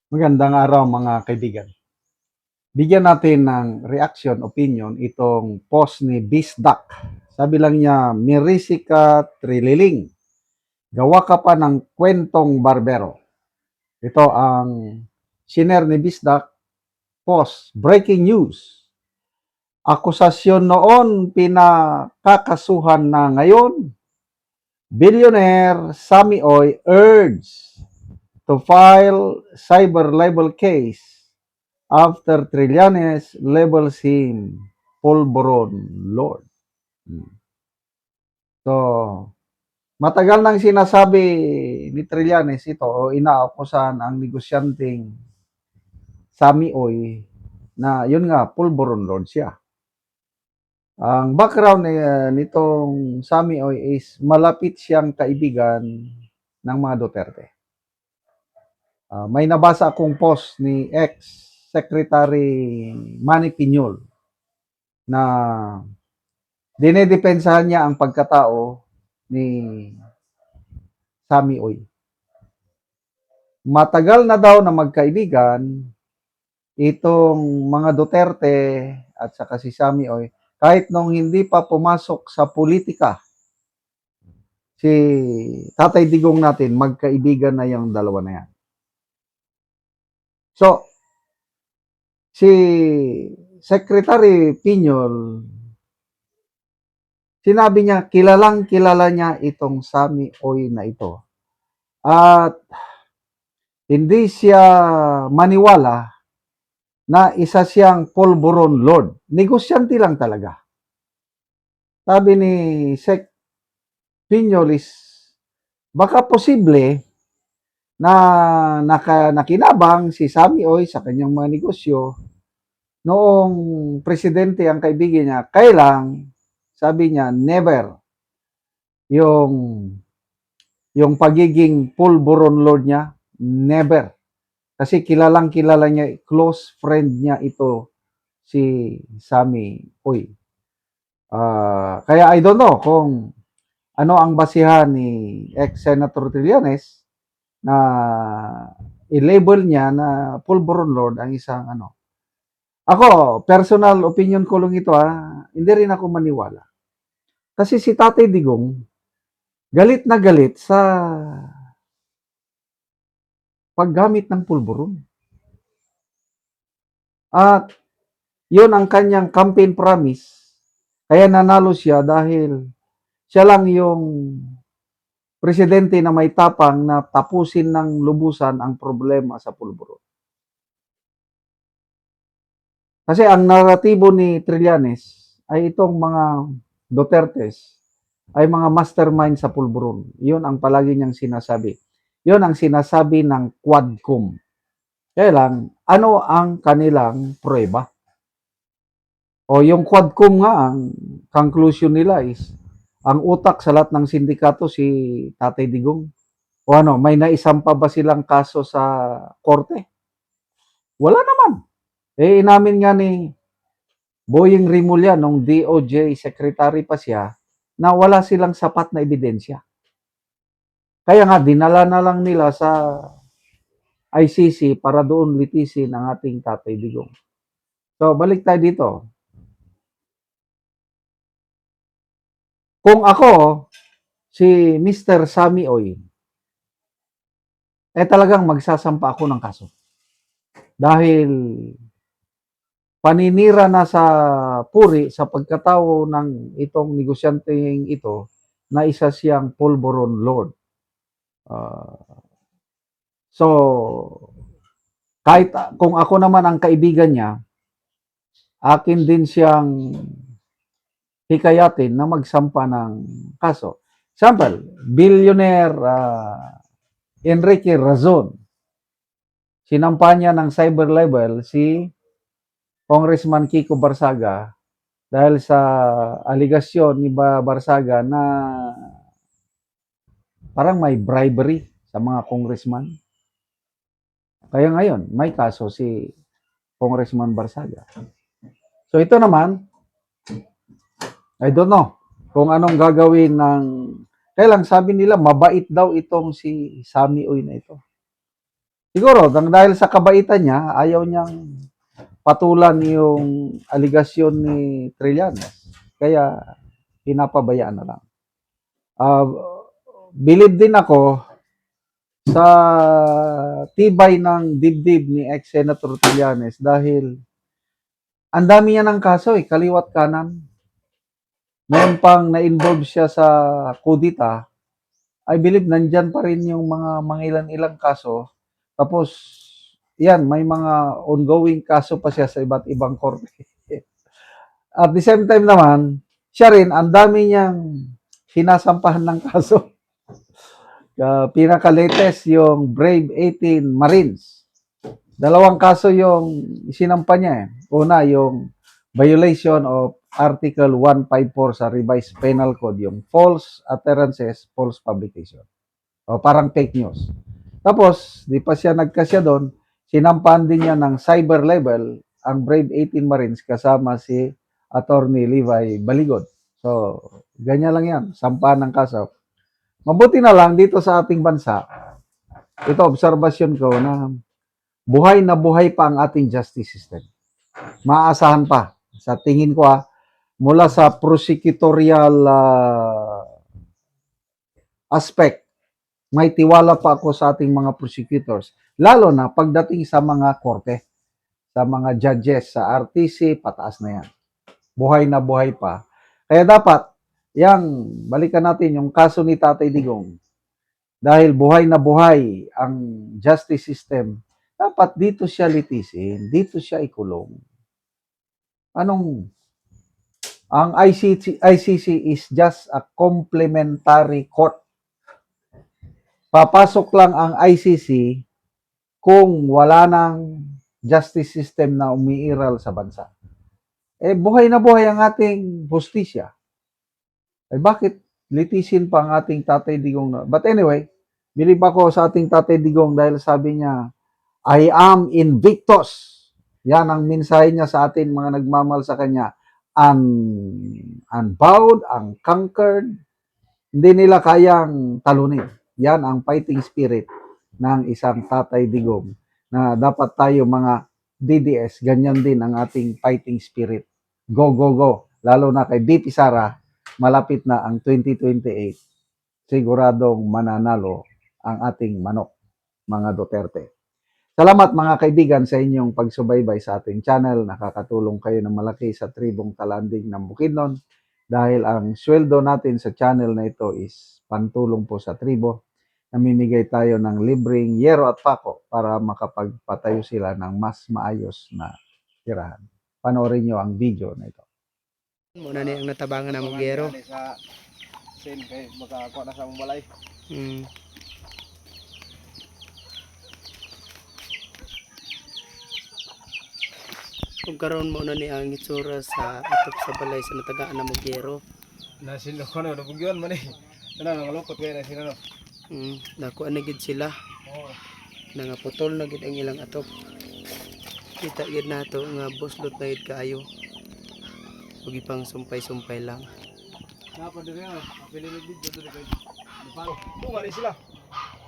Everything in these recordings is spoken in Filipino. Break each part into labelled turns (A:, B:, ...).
A: Magandang araw mga kaibigan. Bigyan natin ng reaction, opinion itong post ni Bisdak. Sabi lang niya, Mirisika Trililing, gawa ka pa ng kwentong barbero. Ito ang shiner ni Bisdak post. Breaking news. Akusasyon noon, pinakakasuhan na ngayon. Billionaire Sammy Oy urged to file cyber libel case after Trillanes labels him Polvoron Lord. So, matagal nang sinasabi ni Trillanes ito o inaakusahan ang negosyanteng Sammy Oy na yun nga, Polvoron Lord siya. Ang background nitong Sammy Oy is malapit siyang kaibigan ng mga Duterte. May nabasa akong post ni ex-secretary Manny Piñol na dinedepensahan niya ang pagkatao ni Sammy Oy. Matagal na daw na magkaibigan itong mga Duterte at saka si Sammy Oy kahit nung hindi pa pumasok sa politika si Tatay Digong natin, magkaibigan na yung dalawa na yan. So, si Secretary Piñol, sinabi niya, kilalang kilala niya itong Sammy Oy na ito. At hindi siya maniwala na isa siyang Polvoron Lord. Negosyante lang talaga. Sabi ni Sec Piñolis, baka posible na nakinabang si Sammy Oy sa kanyang mga negosyo noong presidente ang kaibigan niya. Kailang, sabi niya, never yung pagiging Polvoron Lord niya, never. Kasi kilalang kilala niya, close friend niya ito, si Sammy Oy. Kaya I don't know kung ano ang basihan ni ex-Senator Trillanes na i-label niya na Polvoron Lord ang isang ano. Ako, personal opinion ko lang ito hindi rin ako maniwala. Kasi si Tatay Digong, galit na galit sa paggamit ng pulburon. At yun ang kanyang campaign promise. Kaya nanalo siya dahil siya lang yung presidente na may tapang na tapusin ng lubusan ang problema sa pulburon. Kasi ang naratibo ni Trillanes ay itong mga Dutertes ay mga mastermind sa pulburon. Yun ang palagi niyang sinasabi. Yun ang sinasabi ng Quadcom. Kaya lang, ano ang kanilang prueba? O yung Quadcom nga, ang conclusion nila is, ang utak sa lahat ng sindikato si Tatay Digong. O ano, may naisampa ba silang kaso sa korte? Wala naman. Inamin nga ni Boying Rimulya nung DOJ secretary pa siya na wala silang sapat na ebidensya. Kaya nga, dinala na lang nila sa ICC para doon litisin ang ating Tatay Digong. So, balik tayo dito. Kung ako, si Mr. Sammy Oy, talagang magsasampa ako ng kaso. Dahil paninira na sa puri sa pagkatao ng itong negosyanteng ito na isa siyang Polvoron Lord. So, kahit kung ako naman ang kaibigan niya, akin din siyang hikayatin na magsampa ng kaso. Example, billionaire Enrique Razon. Sinampa niya ng cyber libel si Congressman Kiko Barsaga dahil sa aligasyon ni Barsaga na parang may bribery sa mga congressman. Kaya ngayon, may kaso si Congressman Barsaga. So ito naman, I don't know kung anong gagawin ng... Kaya lang sabi nila, mabait daw itong si Sammy Oy na ito. Siguro dahil sa kabaitan niya, ayaw niyang patulan yung aligasyon ni Trillanes. Kaya pinapabayaan na lang. Believe din ako sa tibay ng dibdib ni ex-Senator Trillanes dahil ang dami niya ng kaso kaliwat kanan. Meron pang na-involve siya sa kudita. I believe nandyan pa rin yung mga mangilan-ilang kaso. Tapos, yan, may mga ongoing kaso pa siya sa iba't ibang korte. At the same time naman, siya rin, ang dami niyang sinasampahan ng kaso. Pinaka-latest yung Brave 18 Marines. Dalawang kaso yung sinampa niya. Una, yung violation of Article 154 sa Revised Penal Code, yung false utterances, false publication. O parang fake news. Tapos, di pa siya nagkasya doon, sinampahan din niya ng cyber level ang Brave 18 Marines kasama si Attorney Levi Baligod. So, ganyan lang yan, sampahan ng kaso. Mabuti na lang dito sa ating bansa, ito obserbasyon ko na buhay na buhay pa ang ating justice system. Maaasahan pa. Sa tingin ko mula sa prosecutorial aspect, may tiwala pa ako sa ating mga prosecutors. Lalo na pagdating sa mga korte, sa mga judges, sa RTC, pataas na yan. Buhay na buhay pa. Kaya dapat, balikan natin yung kaso ni Tatay Digong. Dahil buhay na buhay ang justice system, dapat dito siya litisin, dito siya ikulong. Ang ICC is just a complementary court. Papasok lang ang ICC kung wala nang justice system na umiiral sa bansa. Buhay na buhay ang ating hustisya. Bakit litisin pa ang ating Tatay Digong? But anyway, believe ako sa ating Tatay Digong dahil sabi niya, I am invictus. Yan ang mensahe niya sa atin mga nagmamahal sa kanya. Unbowed, unconquered. Hindi nila kayang talunin. Yan ang fighting spirit ng isang Tatay Digong na dapat tayo mga DDS, ganyan din ang ating fighting spirit. Go, go, go. Lalo na kay BP Sara, malapit na ang 2028. Siguradong mananalo ang ating manok, mga Duterte. Salamat mga kaibigan sa inyong pagsubaybay sa ating channel. Nakakatulong kayo ng malaki sa tribong Talanding ng Bukidnon dahil ang sweldo natin sa channel na ito is pantulong po sa tribo. Namimigay tayo ng libreng yero at pako para makapagpatayo sila ng mas maayos na tirahan. Panoorin nyo ang video na ito.
B: Muna ni ang natabangan na magyero.
C: Sa sin kay makakuha na sa mong balay.
B: Kung karon mo na ni ang itsura sa atop sa balay sa natagaan na magyero.
C: Nasin ko na bugyon man eh. Ano nang lukot kay na sila no.
B: Nakuha na gid sila.
C: Oo.
B: Nangaputol na gid ang ilang atop. Kita gid nato nga buslot na gid kaayo. Ug ipang sumpay-sumpay lang.
C: Napa dire na. Pili ni dito dire kay. Palo. Bunga ni sila.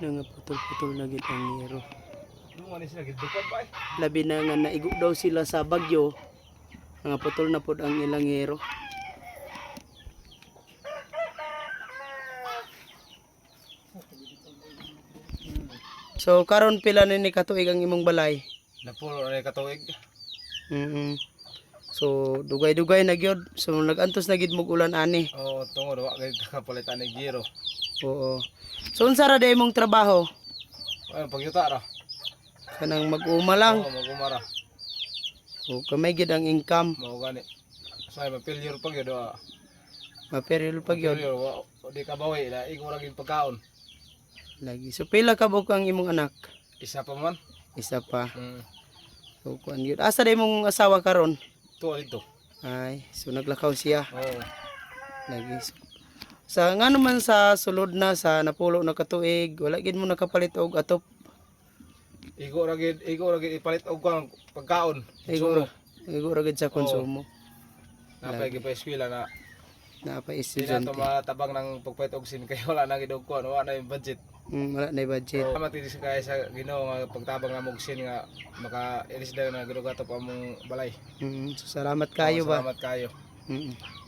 B: Nangaputol-putol na gid ang yero.
C: Bunga ni sila gidukad ba eh.
B: Labi na nga naigo daw sila sa bagyo. Nangaputol na pud ang ilang yero. So karon pila na ni katuig ang imong balay?
C: Napulo na katuig.
B: So dugay-dugay na gyud. So nagantos na gid mog ulan ani.
C: Oo, tungod wa kay kapalitan ni giro.
B: Oo. So unsa ra day imong trabaho?
C: Ay pagyuta ra.
B: Kanang mag-uma lang.
C: Oo, magumara.
B: O kamay gid ang income.
C: Mao gani. Say mapilyor pag yun.
B: Maperil pag yun.
C: Di ka bawi na ikaw ra gid pagkaon.
B: Lagi. So pila ka buok ang imong anak?
C: Isa pa man.
B: Isa pa. So kuan gyud. Asa day imong asawa karon?
C: Tuwa dito.
B: Ay, so naglakaw siya.
C: Oo.
B: Lagi. Sa nga naman sa sulod na sa napulo na katuig, wala gid mo nakapalit og atop.
C: Igo ra gid ipalit og pagkaon.
B: Igo ra gid sa konsumo.
C: Napay gid pa eskwela na
B: Napay
C: Sila
B: estudyante.
C: matabang ng pagpait og sin kay wala na gid og kuan, wala na yung budget.
B: Wala na budget.
C: Salamat din sa kaya sa Ginoo nga pagtabang nga mugsin nga maka ilis daw na gilugato pa mong balay.
B: So, salamat kayo ba?
C: Salamat kayo.
B: Mm.